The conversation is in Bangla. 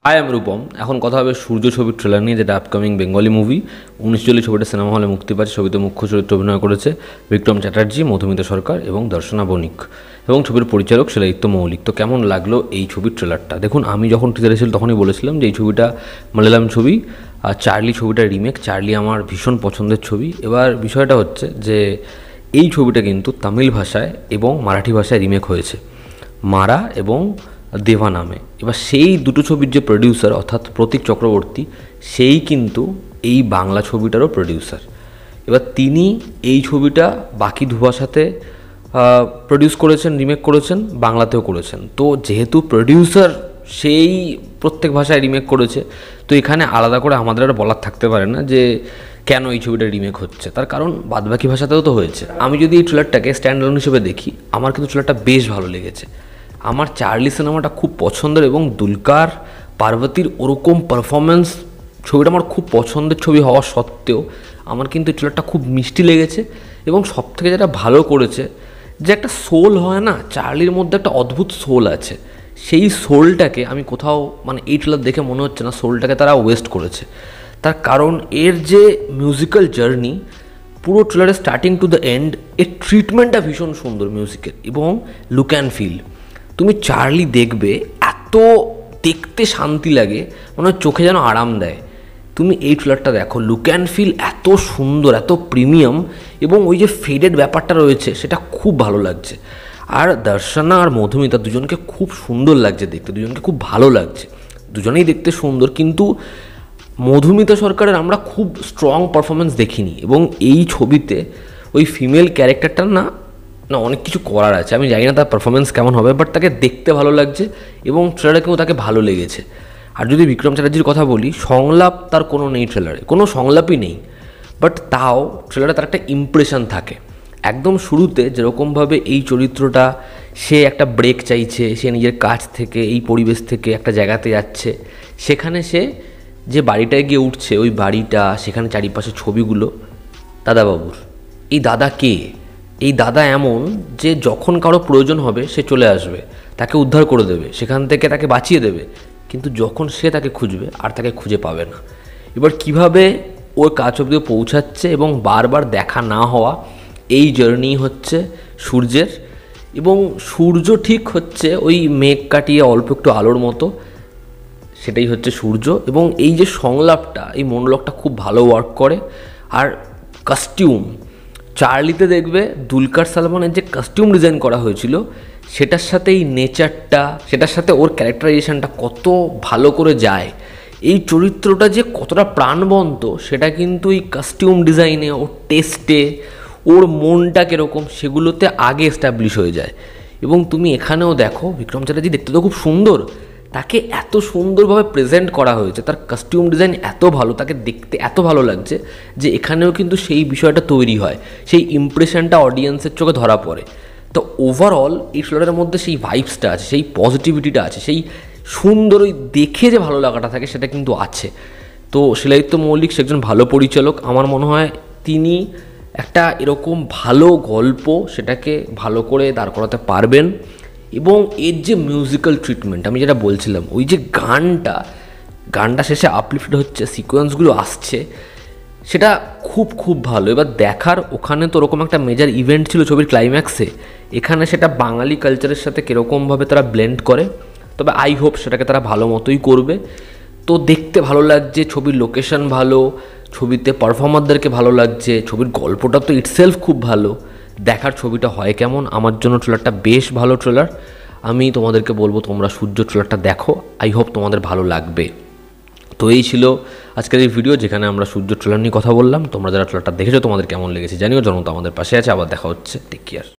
হাই আমি রূপম। এখন কথা হবে সূর্য ছবির ট্রেলার নিয়ে, যেটা আপকামিং বেঙ্গলি মুভি। 19 জুলাই ছবিটা সিনেমা হলে মুক্তি পাচ্ছে। ছবিতে মুখ্য চরিত্রে অভিনয় করেছে বিক্রম চ্যাটার্জি, মধুমিতা সরকার এবং দর্শনা বণিক, এবং ছবির পরিচালক শিলাদিত্য মৌলিক। তো কেমন লাগলো এই ছবির ট্রেলারটা? দেখুন, আমি যখন টিজার এসেছিল তখনই বলেছিলাম যে এই ছবিটা মালায়ালাম ছবি, আর চার্লি ছবিটা রিমেক। চার্লি আমার ভীষণ পছন্দের ছবি। এবার বিষয়টা হচ্ছে যে এই ছবিটা কিন্তু তামিল ভাষায় এবং মারাঠি ভাষায় রিমেক হয়েছে, মারা এবং দেবা নামে। এবার সেই দুটো ছবির যে প্রডিউসার অর্থাৎ প্রতীক চক্রবর্তী, সেই কিন্তু এই বাংলা ছবিটারও প্রডিউসার। এবার তিনি এই ছবিটা বাকি দুভাষাতে প্রডিউস করেছেন, রিমেক করেছেন, বাংলাতেও করেছেন। তো যেহেতু প্রডিউসার সেই প্রত্যেক ভাষায় রিমেক করেছে, তো এখানে আলাদা করে আমাদের আর বলার থাকতে পারে না যে কেন এই ছবিটা রিমেক হচ্ছে। তার কারণ বাদবাকি ভাষাতেও তো হয়েছে। আমি যদি এই ট্রেলারটাকে স্ট্যান্ড অ্যালোন হিসেবে দেখি, আমার কিন্তু ট্রেলারটা বেশ ভালো লেগেছে। আমার চার্লি সিনেমাটা খুব পছন্দের, এবং দুলকার পার্বতীর ওরকম পারফরমেন্স, ছবিটা আমার খুব পছন্দের ছবি হওয়া সত্ত্বেও আমার কিন্তু ট্রেলারটা খুব মিষ্টি লেগেছে। এবং সবথেকে যেটা ভালো করেছে, যে একটা সোল হয় না, চার্লির মধ্যে একটা অদ্ভুত সোল আছে। সেই সোলটাকে আমি কোথাও এই ট্রেলার দেখে মনে হচ্ছে না সোলটাকে তারা ওয়েস্ট করেছে। তার কারণ এর যে মিউজিক্যাল জার্নি, পুরো ট্রেলারের স্টার্টিং টু দ্য এন্ড, এর ট্রিটমেন্টটা ভীষণ সুন্দর মিউজিকের, এবং লুক অ্যান্ড ফিল। তুমি চার্লি দেখবে, এত দেখতে শান্তি লাগে, মনে হয় চোখে যেন আরাম দেয়। তুমি এই ট্রেলারটা দেখো, লুক অ্যান্ড ফিল এত সুন্দর, এত প্রিমিয়াম, এবং ওই যে ফেডেড ব্যাপারটা রয়েছে সেটা খুব ভালো লাগছে। আর দর্শনা আর মধুমিতা দুজনকে খুব সুন্দর লাগছে দেখতে, দুজনকে খুব ভালো লাগছে, দুজনেই দেখতে সুন্দর। কিন্তু মধুমিতা সরকারের আমরা খুব স্ট্রং পারফরমেন্স দেখিনি, এবং এই ছবিতে ওই ফিমেল ক্যারেক্টারটার না অনেক কিছু করার আছে। আমি জানি না তার পারফরমেন্স কেমন হবে, বাট তাকে দেখতে ভালো লাগছে, এবং ট্রেলারে কিন্তু তাকে ভালো লেগেছে। আর যদি বিক্রম চ্যাটার্জির কথা বলি, সংলাপ তার কোনো নেই ট্রেলারে, কোনো সংলাপই নেই, বাট তাও ট্রেলারে তার একটা ইমপ্রেশন থাকে। একদম শুরুতে যেরকমভাবে এই চরিত্রটা, সে একটা ব্রেক চাইছে, সে নিজের কাজ থেকে, এই পরিবেশ থেকে একটা জায়গাতে যাচ্ছে, সেখানে সে যে বাড়িটায় গিয়ে উঠছে, ওই বাড়িটা, সেখানে চারিপাশে ছবিগুলো দাদাবাবুর। এই দাদা কে? এই দাদা এমন যে যখন কারো প্রয়োজন হবে সে চলে আসবে, তাকে উদ্ধার করে দেবে, সেখান থেকে তাকে বাঁচিয়ে দেবে, কিন্তু যখন সে তাকে খুঁজবে আর তাকে খুঁজে পাবে না। এবার কিভাবে ওর কাজ অবধি পৌঁছাচ্ছে, এবং বারবার দেখা না হওয়া, এই জার্নি হচ্ছে সূর্যের। এবং সূর্য ঠিক হচ্ছে ওই মেঘ কাটিয়ে অল্প একটু আলোর মতো, সেটাই হচ্ছে সূর্য। এবং এই যে সংলাপটা, এই মনোলগটা খুব ভালো ওয়ার্ক করে। আর কস্টিউম, চার্লিতে দেখবে দুলকার সালমানের যে কস্টিউম ডিজাইন করা হয়েছিল, সেটার সাথে এই নেচারটা, সেটার সাথে ওর ক্যারেক্টারাইজেশনটা কত ভালো করে যায়। এই চরিত্রটা যে কতটা প্রাণবন্ত, সেটা কিন্তু এই কস্টিউম ডিজাইনে, ওর টেস্টে, ওর মনটা কীরকম, সেগুলোতে আগে এস্টাবলিশ হয়ে যায়। এবং তুমি এখানেও দেখো, বিক্রম চ্যাটার্জি দেখতে তো খুব সুন্দর, তাকে এত সুন্দরভাবে প্রেজেন্ট করা হয়েছে, তার কস্টিউম ডিজাইন এত ভালো, তাকে দেখতে এত ভালো লাগছে, যে এখানেও কিন্তু সেই বিষয়টা তৈরি হয়, সেই ইমপ্রেশনটা অডিয়েন্সের চোখে ধরা পড়ে। তো ওভারঅল এই ট্রেলারের মধ্যে সেই ভাইবসটা আছে, সেই পজিটিভিটিটা আছে, সেই সুন্দর ওই দেখে যে ভালো লাগাটা থাকে, সেটা কিন্তু আছে। তো শিলাদিত্য মৌলিক সে একজন ভালো পরিচালক। আমার মনে হয় তিনি একটা এরকম ভালো গল্প, সেটাকে ভালো করে দাঁড় করাতে পারবেন। এবং এর যে মিউজিক্যাল ট্রিটমেন্ট, আমি যেটা বলছিলাম, ওই যে গানটা শেষে আপলিফ্টেড হচ্ছে, সিকোয়েন্সগুলো আসছে, সেটা খুব খুব ভালো। এবার দেখার, ওখানে তো ওরকম একটা মেজর ইভেন্ট ছিল ছবির ক্লাইম্যাক্সে, এখানে সেটা বাঙালি কালচারের সাথে কীরকমভাবে তারা ব্লেন্ড করে, তবে আই হোপ সেটাকে তারা ভালো মতোই করবে। তো দেখতে ভালো লাগছে, ছবির লোকেশন ভালো, ছবিতে পারফর্মারদেরকে ভালো লাগছে, ছবির গল্পটা তো ইটসেলফ খুব ভালো। দেখার ছবিটা হয় কেমন, আমার জন্য ট্রেলারটা বেশ ভালো ট্রেলার। আমি তোমাদেরকে বলবো তোমরা সূর্য ট্রেলারটা দেখো, আই হোপ তোমাদের ভালো লাগবে। তো এই ছিল আজকের এই ভিডিও, যেখানে আমরা সূর্য ট্রেলার নিয়ে কথা বললাম। তোমরা যারা ট্রেলারটা দেখেছো, তোমাদের কেমন লেগেছে জানিও। জনতা আমাদের পাশে আছে। আবার দেখা হচ্ছে, টেক কেয়ার।